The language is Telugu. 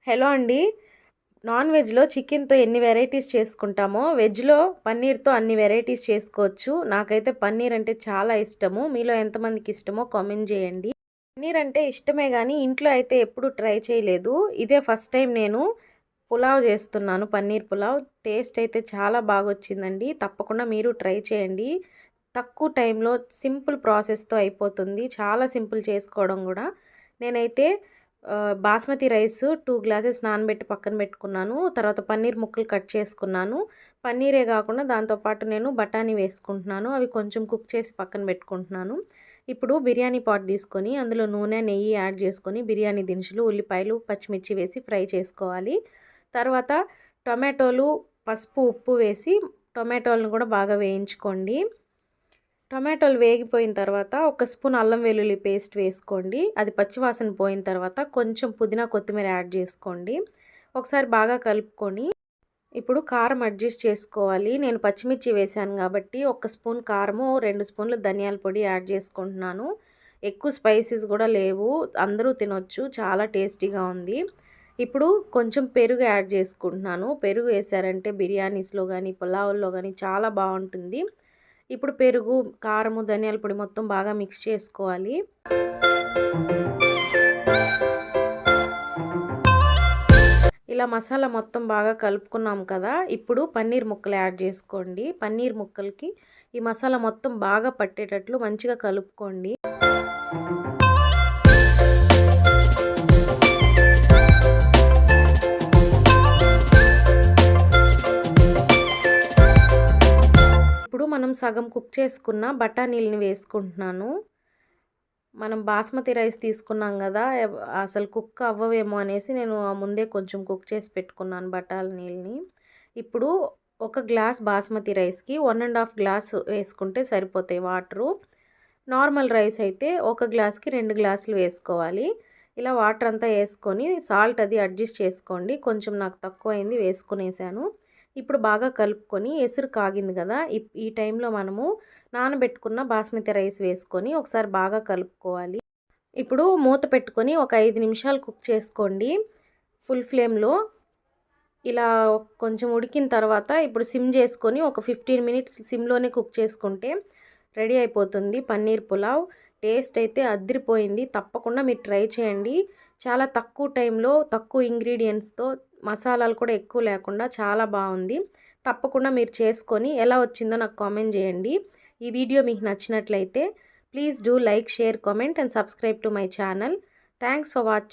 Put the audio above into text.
హలో అండి. నాన్ వెజ్‌లో చికెన్‌తో ఎన్ని వెరైటీస్ చేసుకుంటామో, వెజ్‌లో పన్నీర్‌తో అన్ని వెరైటీస్ చేసుకోవచ్చు. నాకైతే పన్నీర్ అంటే చాలా ఇష్టము. మీలో ఎంతమందికి ఇష్టమో కామెంట్ చేయండి. పన్నీర్ అంటే ఇష్టమే గానీ, ఇంట్లో అయితే ఎప్పుడు ట్రై చేయలేదు. ఇదే ఫస్ట్ టైం నేను పులావ్ చేస్తున్నాను. పన్నీర్ పులావ్. టేస్ట్ అయితే చాలా బాగొచ్చిందండి. తప్పకుండా మీరు ట్రై చేయండి. తక్కువ టైంలో సింపుల్ ప్రాసెస్‌తో అయిపోతుంది. చాలా సింపుల్ చేసుకోవడం గూడా. నేనైతే బాస్మతి రైస్ 2 గ్లాసెస్ నానబెట్టి పక్కన పెట్టుకున్నాను. తర్వాత పన్నీర్ ముక్కలు కట్ చేసుకున్నాను. పన్నీరే కాకుండా దాంతో పాటు నేను బఠానీ వేసుకుంటున్నాను. అవి కొంచెం కుక్ చేసి పక్కన పెట్టుకుంటున్నాను. ఇప్పుడు బిర్యానీ పాట్ తీసుకొని అందులో నూనె, నెయ్యి యాడ్ చేసుకొని బిర్యానీ దినుసులు, ఉల్లిపాయలు, పచ్చిమిర్చి వేసి ఫ్రై చేసుకోవాలి. తర్వాత టొమాటోలు, పసుపు, ఉప్పు వేసి టొమాటోలను కూడా బాగా వేయించుకోండి. టొమాటోలు వేగిపోయిన తర్వాత ఒక స్పూన్ అల్లం వెల్లుల్లి పేస్ట్ వేసుకోండి. అది పచ్చివాసన పోయిన తర్వాత కొంచెం పుదీనా, కొత్తిమీర యాడ్ చేసుకోండి. ఒకసారి బాగా కలుపుకొని ఇప్పుడు కారం అడ్జస్ట్ చేసుకోవాలి. నేను పచ్చిమిర్చి వేసాను కాబట్టి ఒక స్పూన్ కారము, 2 స్పూన్లు ధనియాల పొడి యాడ్ చేసుకుంటున్నాను. ఎక్కువ స్పైసెస్ కూడా లేవు, అందరూ తినొచ్చు, చాలా టేస్టీగా ఉంది. ఇప్పుడు కొంచెం పెరుగు యాడ్ చేసుకుంటున్నాను. పెరుగు వేసారంటే బిర్యానీస్లో కానీ పులావుల్లో కానీ చాలా బాగుంటుంది. ఇప్పుడు పెరుగు, కారము, ధనియాల పొడి మొత్తం బాగా మిక్స్ చేసుకోవాలి. ఇలా మసాలా మొత్తం బాగా కలుపుకున్నాం కదా. ఇప్పుడు పన్నీర్ ముక్కలు యాడ్ చేసుకోండి. పన్నీర్ ముక్కలకి ఈ మసాలా మొత్తం బాగా పట్టేటట్లు మంచిగా కలుపుకోండి. ఇప్పుడు మనం సగం కుక్ చేసుకున్న బఠానీలని వేసుకుంటున్నాను. మనం బాస్మతి రైస్ తీసుకున్నాం కదా, అసలు కుక్ అవ్వవేమో అనేసి నేను ముందే కొంచెం కుక్ చేసి పెట్టుకున్నాను బఠానీలని. ఇప్పుడు ఒక గ్లాస్ బాస్మతి రైస్కి 1½ గ్లాస్ వేసుకుంటే సరిపోతాయి వాటరు. నార్మల్ రైస్ అయితే ఒక గ్లాస్కి 2 గ్లాసులు వేసుకోవాలి. ఇలా వాటర్ అంతా వేసుకొని సాల్ట్ అది అడ్జస్ట్ చేసుకోండి. కొంచెం నాకు తక్కువైంది, వేసుకునేసాను. ఇప్పుడు బాగా కలుపుకొని ఎసురు కాగింది కదా, ఈ టైంలో మనము నానబెట్టుకున్న బాస్మతి రైస్ వేసుకొని ఒకసారి బాగా కలుపుకోవాలి. ఇప్పుడు మూత పెట్టుకొని ఒక 5 నిమిషాలు కుక్ చేసుకోండి ఫుల్ ఫ్లేమ్లో. ఇలా కొంచెం ఉడికిన తర్వాత ఇప్పుడు సిమ్ చేసుకొని ఒక 15 మినిట్స్ సిమ్లోనే కుక్ చేసుకుంటే రెడీ అయిపోతుంది పన్నీర్ పులావ్. టేస్ట్ అయితే అదిరిపోయింది. తప్పకుండా మీరు ట్రై చేయండి. చాలా తక్కువ టైంలో తక్కువ ఇంగ్రీడియంట్స్తో, మసాలాలు కూడా ఎక్కువ లేకుండా చాలా బాగుంది. తప్పకుండా మీరు చేసుకొని ఎలా వచ్చిందో నాకు కామెంట్ చేయండి. ఈ వీడియో మీకు నచ్చినట్లయితే please do like, share, comment and subscribe to my channel. Thanks for watching.